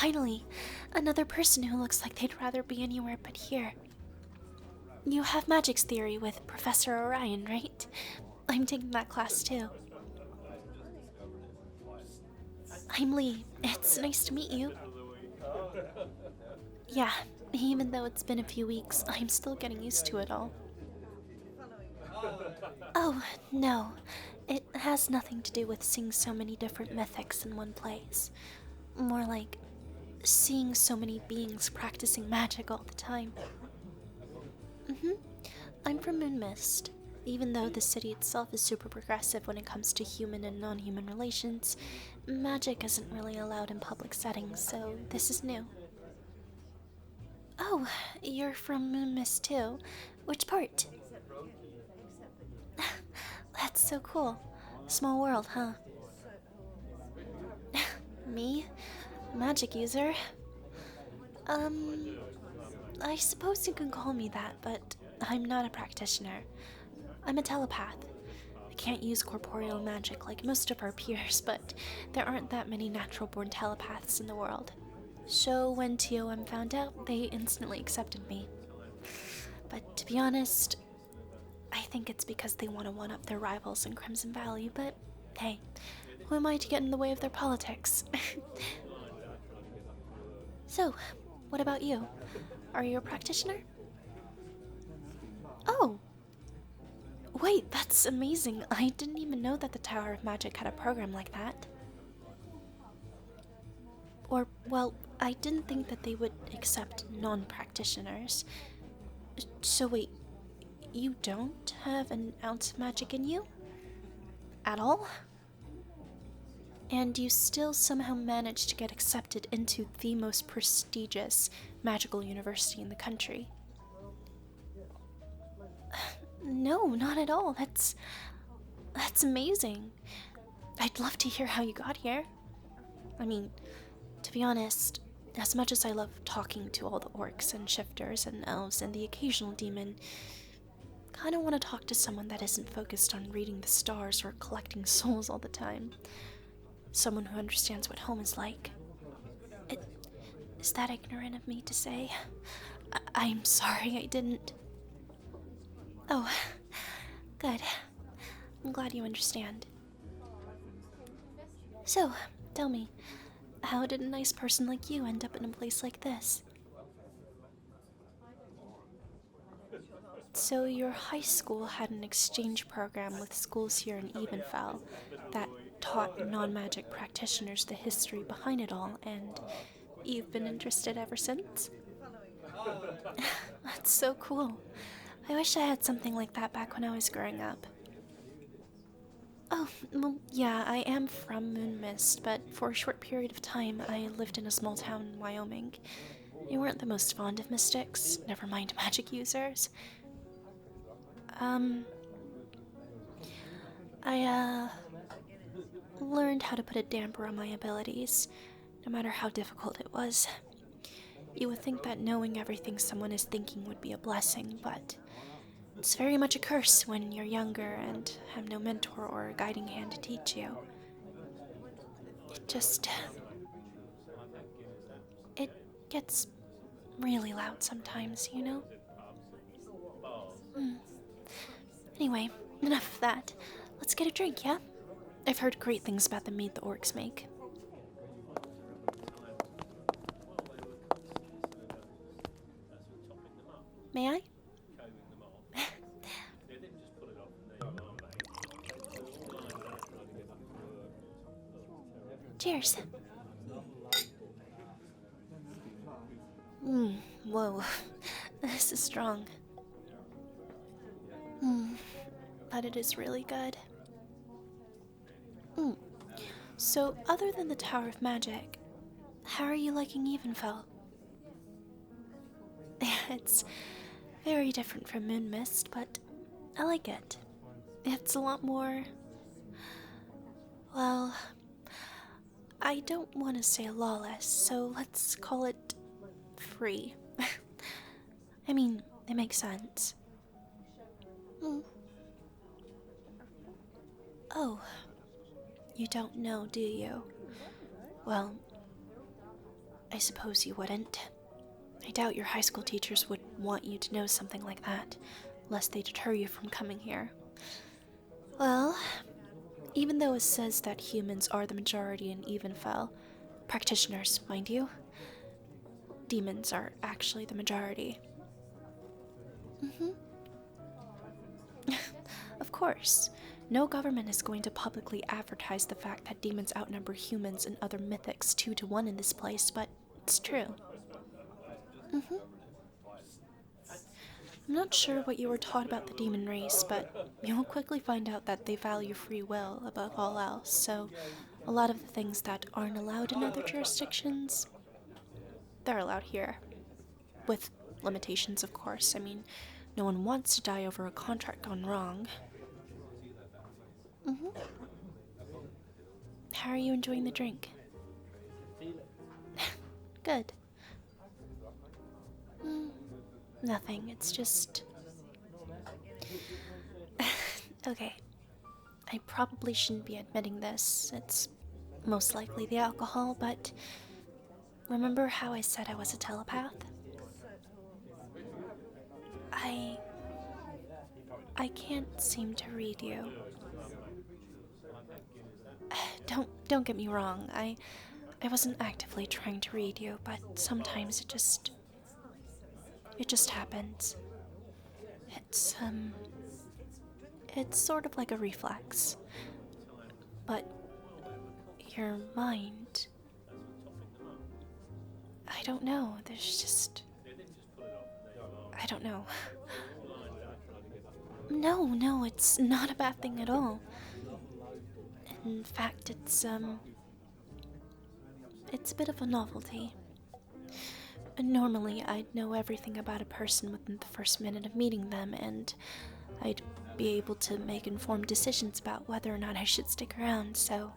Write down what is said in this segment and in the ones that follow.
finally! Another person who looks like they'd rather be anywhere but here. You have magics theory with Professor Orion, right? I'm taking that class too. I'm Leigh. It's nice to meet you. Yeah, even though it's been a few weeks, I'm still getting used to it all. Oh, no. It has nothing to do with seeing so many different mythics in one place. More like seeing so many beings practicing magic all the time. I'm from Moonmist. Even though the city itself is super progressive when it comes to human and non-human relations, magic isn't really allowed in public settings, so this is new. Oh, you're from Moonmist too? Which part? That's so cool. Small world, huh? Me? Magic user? I suppose you can call me that, but I'm not a practitioner. I'm a telepath. I can't use corporeal magic like most of our peers, but there aren't that many natural-born telepaths in the world. So when TOM found out, they instantly accepted me. But to be honest, I think it's because they want to one-up their rivals in Crimson Valley, but hey, who am I to get in the way of their politics? So, what about you? Are you a practitioner? Oh! Wait, that's amazing. I didn't even know that the Tower of Magic had a program like that. Or, well, I didn't think that they would accept non-practitioners. So wait, you don't have an ounce of magic in you? At all? And you still somehow managed to get accepted into the most prestigious magical university in the country. No, not at all. That's amazing. I'd love to hear how you got here. I mean, to be honest, as much as I love talking to all the orcs and shifters and elves and the occasional demon, kinda want to talk to someone that isn't focused on reading the stars or collecting souls all the time. Someone who understands what home is like. Is that ignorant of me to say? I'm sorry I didn't. Oh, good. I'm glad you understand. So, tell me, how did a nice person like you end up in a place like this? So your high school had an exchange program with schools here in Evenfell that taught non-magic practitioners the history behind it all, and you've been interested ever since? That's so cool. I wish I had something like that back when I was growing up. Oh, well, yeah, I am from Moonmist, but for a short period of time I lived in a small town in Wyoming. You weren't the most fond of mystics, never mind magic users. I learned how to put a damper on my abilities, no matter how difficult it was. You would think that knowing everything someone is thinking would be a blessing, but it's very much a curse when you're younger and have no mentor or a guiding hand to teach you. It gets really loud sometimes, you know? Anyway, enough of that. Let's get a drink, yeah? I've heard great things about the meat the orcs make. May I? Cheers. Whoa. This is strong. But it is really good. So, other than the Tower of Magic, how are you liking Evenfell? It's very different from Moonmist, but I like it. It's a lot more... well, I don't want to say lawless, so let's call it free. I mean, it makes sense. Oh, you don't know, do you? Well, I suppose you wouldn't. I doubt your high school teachers would want you to know something like that, lest they deter you from coming here. Well, even though it says that humans are the majority in Evenfell, practitioners, mind you, demons are actually the majority. Of course, no government is going to publicly advertise the fact that demons outnumber humans and other mythics 2-to-1 in this place, but it's true. I'm not sure what you were taught about the demon race, but you'll quickly find out that they value free will above all else, so a lot of the things that aren't allowed in other jurisdictions, they're allowed here. With limitations, of course. I mean, no one wants to die over a contract gone wrong. How are you enjoying the drink? Good. Nothing, it's just... Okay. I probably shouldn't be admitting this. It's most likely the alcohol, but... Remember how I said I was a telepath? I can't seem to read you. Don't get me wrong. I wasn't actively trying to read you, but sometimes it just happens. It's sort of like a reflex. But your mind, I don't know. I don't know. No, it's not a bad thing at all. In fact, it's a bit of a novelty. Normally, I'd know everything about a person within the first minute of meeting them, and I'd be able to make informed decisions about whether or not I should stick around, so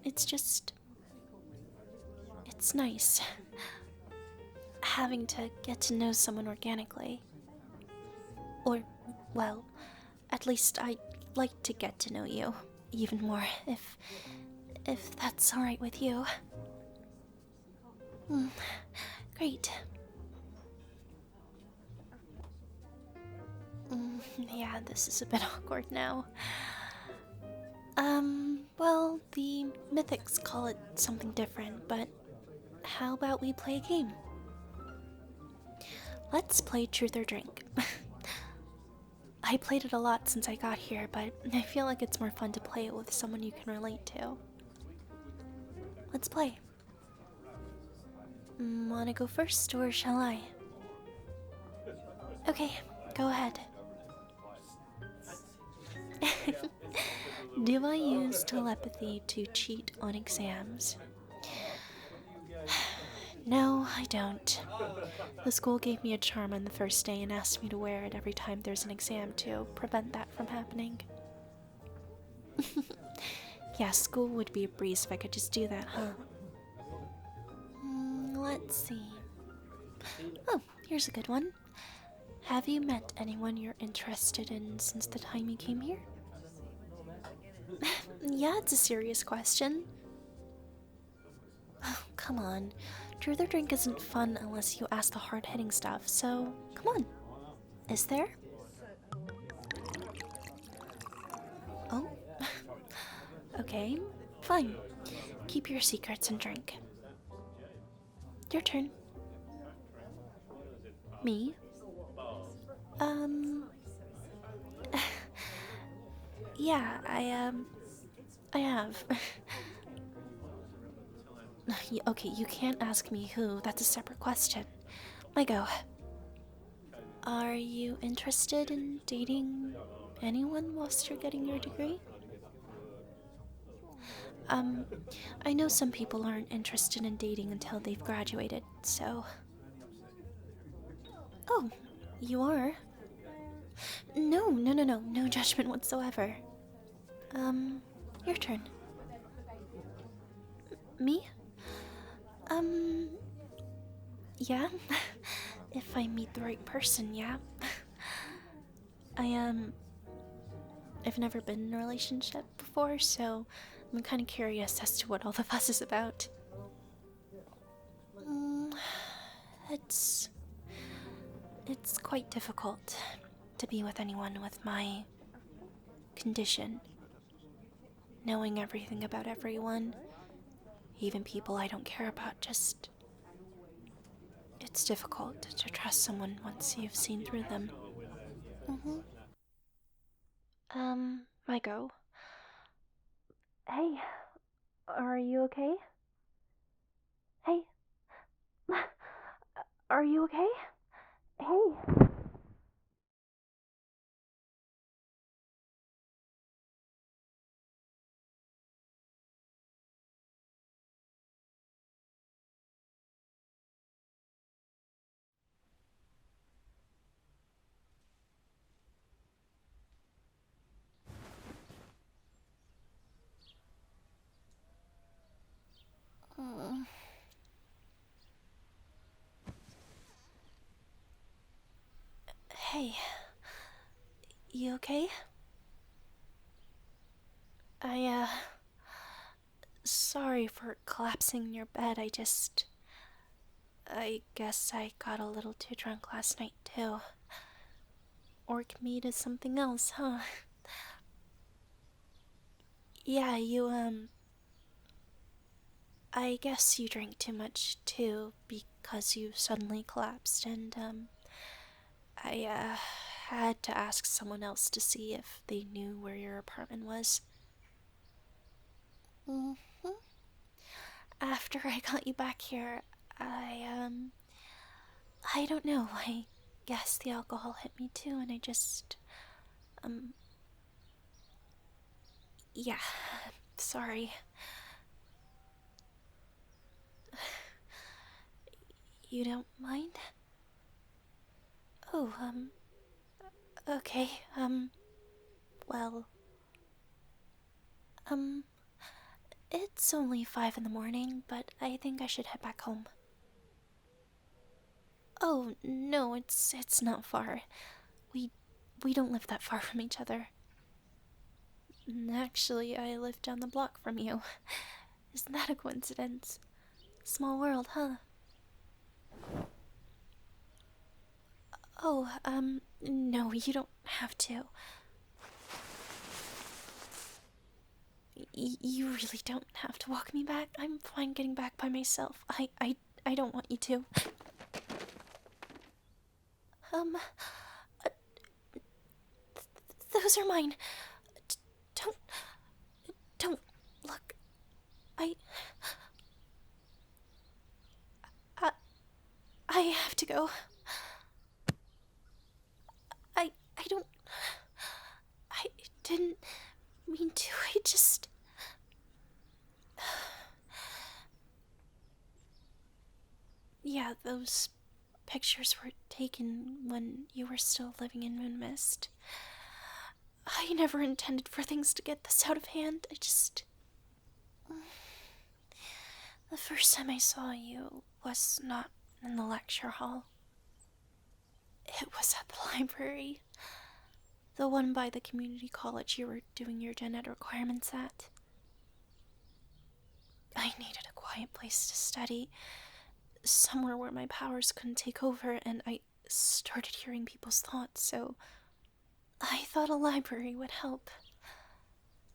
it's nice having to get to know someone organically. Or, well, at least I'd like to get to know you even more, if that's alright with you. Great. Yeah, this is a bit awkward now. Well, the Mythics call it something different, but how about we play a game? Let's play Truth or Drink. I played it a lot since I got here, but I feel like it's more fun to play it with someone you can relate to. Let's play. Wanna go first, or shall I? Okay, go ahead. Do I use telepathy to cheat on exams? No, I don't. The school gave me a charm on the first day and asked me to wear it every time there's an exam to prevent that from happening. Yeah, school would be a breeze if I could just do that, huh? Let's see. Oh, here's a good one. Have you met anyone you're interested in since the time you came here? Yeah, it's a serious question. Oh, come on. Truth or Drink isn't fun unless you ask the hard-hitting stuff, so come on. Is there? Oh. Okay, fine. Keep your secrets and drink. Your turn. Me? Yeah, I have. Okay, you can't ask me who. That's a separate question. My go. Are you interested in dating anyone whilst you're getting your degree? I know some people aren't interested in dating until they've graduated, so... Oh, you are? No judgment whatsoever. Your turn. Me? Yeah? If I meet the right person, yeah. I've never been in a relationship before, so I'm kind of curious as to what all the fuss is about. It's... it's quite difficult to be with anyone with my condition. Knowing everything about everyone, even people I don't care about, just... it's difficult to trust someone once you've seen through them. Mygo. Hey, are you okay? Hey. Are you okay? Hey. Hey. You okay? Sorry for collapsing in your bed. I guess I got a little too drunk last night, too. Orc meat is something else, huh? Yeah, I guess you drank too much, too, because you suddenly collapsed, and, I had to ask someone else to see if they knew where your apartment was. After I got you back here, I don't know, I guess the alcohol hit me too, and I just, yeah, sorry. You don't mind? Oh, okay, well, it's only 5 in the morning, but I think I should head back home. Oh, no, it's not far. We don't live that far from each other. Actually, I live down the block from you. Isn't that a coincidence? Small world, huh? Oh, no, you don't have to. You really don't have to walk me back. I'm fine getting back by myself. I don't want you to. Uh, those are mine. Don't, don't look. I, I, I have to go. I don't, I didn't mean to. I just... Yeah, those pictures were taken when you were still living in Moonmist. I never intended for things to get this out of hand. The first time I saw you was not in the lecture hall. It was at the library. The one by the community college you were doing your gen ed requirements at. I needed a quiet place to study, somewhere where my powers couldn't take over, and I started hearing people's thoughts, so I thought a library would help.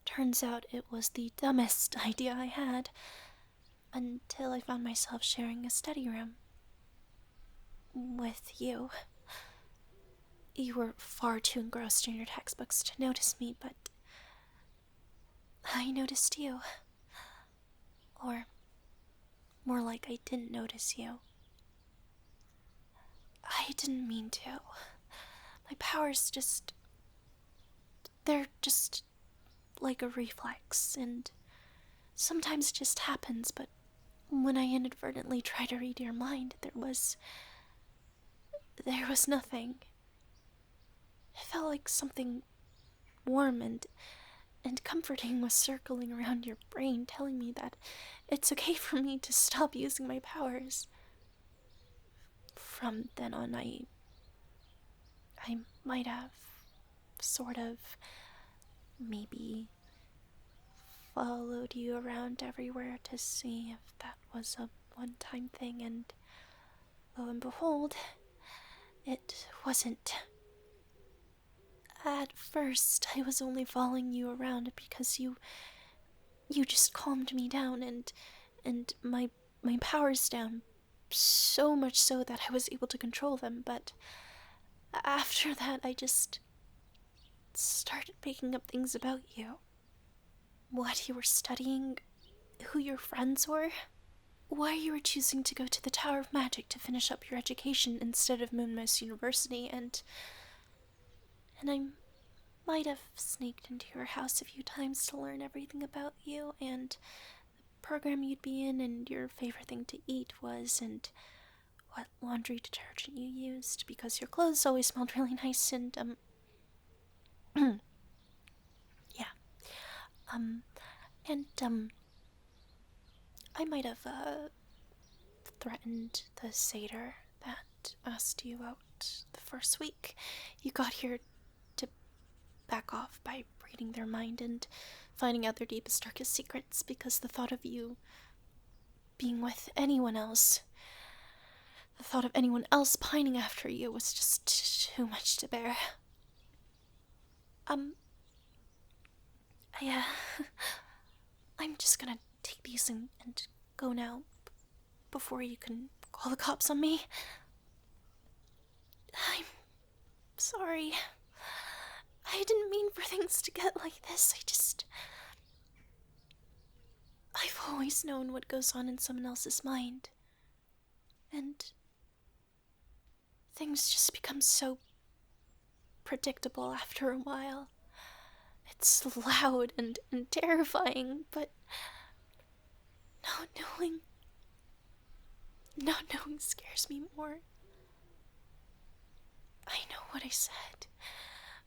Turns out it was the dumbest idea I had, until I found myself sharing a study room with you. You were far too engrossed in your textbooks to notice me, but I noticed you. Or more like I didn't notice you. I didn't mean to. My powers they're just like a reflex, and sometimes it just happens, but when I inadvertently try to read your mind, there was nothing. It felt like something warm and comforting was circling around your brain, telling me that it's okay for me to stop using my powers. From then on, I might have, sort of, maybe followed you around everywhere to see if that was a one-time thing, and lo and behold, it wasn't. At first, I was only following you around because you just calmed me down and my power's down, so much so that I was able to control them, but after that I just started picking up things about you. What you were studying, who your friends were, why you were choosing to go to the Tower of Magic to finish up your education instead of Moonmouse University, and I might have sneaked into your house a few times to learn everything about you, and the program you'd be in, and your favorite thing to eat was, and what laundry detergent you used, because your clothes always smelled really nice, and, yeah. I might have, threatened the satyr that asked you out the first week you got here to back off by reading their mind and finding out their deepest, darkest secrets, because the thought of you being with anyone else, the thought of anyone else pining after you was just too much to bear. I'm just gonna take these and go now, before you can call the cops on me. I'm sorry. I didn't mean for things to get like this. I've always known what goes on in someone else's mind. And things just become so predictable after a while. It's loud and terrifying, but not knowing scares me more. I know what I said,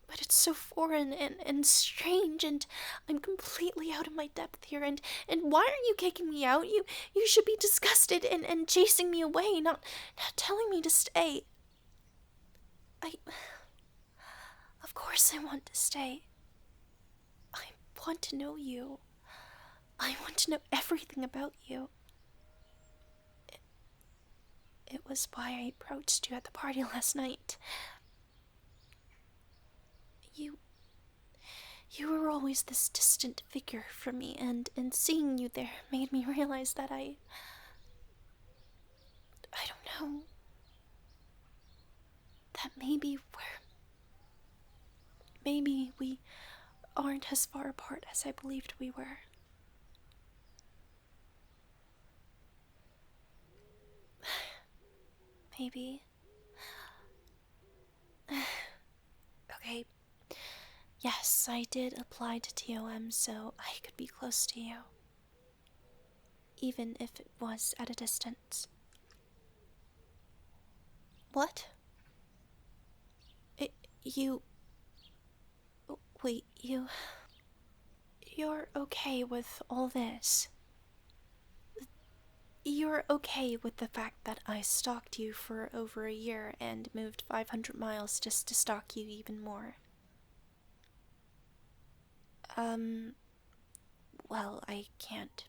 but it's so foreign and strange, and I'm completely out of my depth here, and why aren't you kicking me out? You should be disgusted and chasing me away, not telling me to stay. Of course I want to stay. I want to know you. I want to know everything about you. It was why I approached you at the party last night. You were always this distant figure from me, and seeing you there made me realize that I don't know, that maybe we aren't as far apart as I believed we were. Maybe. Okay. Yes, I did apply to TOM so I could be close to you. Even if it was at a distance. What? Wait, you're okay with all this? You're okay with the fact that I stalked you for over a year and moved 500 miles just to stalk you even more? Well, I can't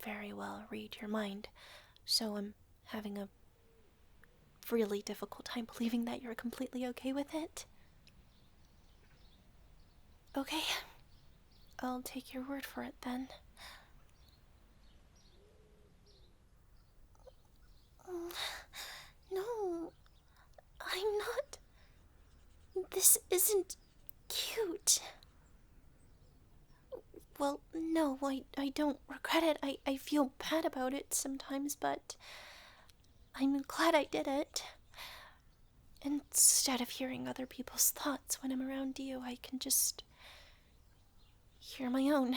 very well read your mind, so I'm having a really difficult time believing that you're completely okay with it. Okay, I'll take your word for it then. No, I'm not. This isn't cute. Well, no, I don't regret it. I feel bad about it sometimes, but I'm glad I did it. Instead of hearing other people's thoughts when I'm around you, I can just hear my own.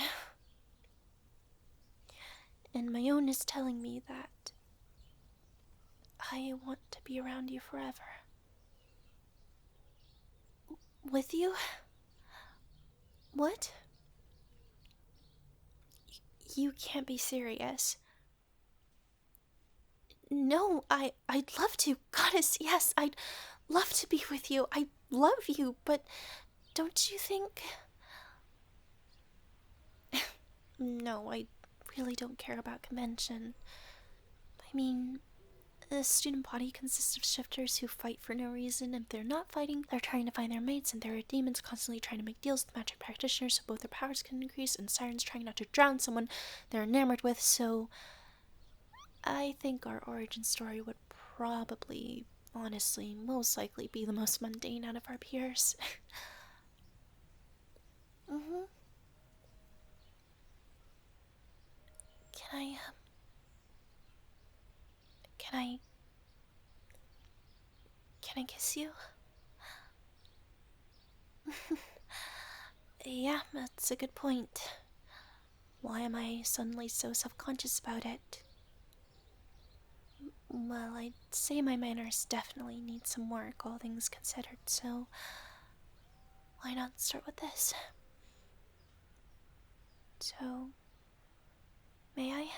And my own is telling me that I want to be around you forever. With you? What? You can't be serious. No, I'd love to. Goddess, yes, I'd love to be with you. I love you, but don't you think... No, I really don't care about convention. I mean, The student body consists of shifters who fight for no reason. If they're not fighting, they're trying to find their mates, and there are demons constantly trying to make deals with magic practitioners so both their powers can increase, and sirens trying not to drown someone they're enamored with. So I think our origin story would probably, honestly, most likely be the most mundane out of our peers. Mm-hmm. Can I, can I, can I kiss you? Yeah, that's a good point. Why am I suddenly so self-conscious about it? Well, I'd say my manners definitely need some work, all things considered, so why not start with this? So, may I?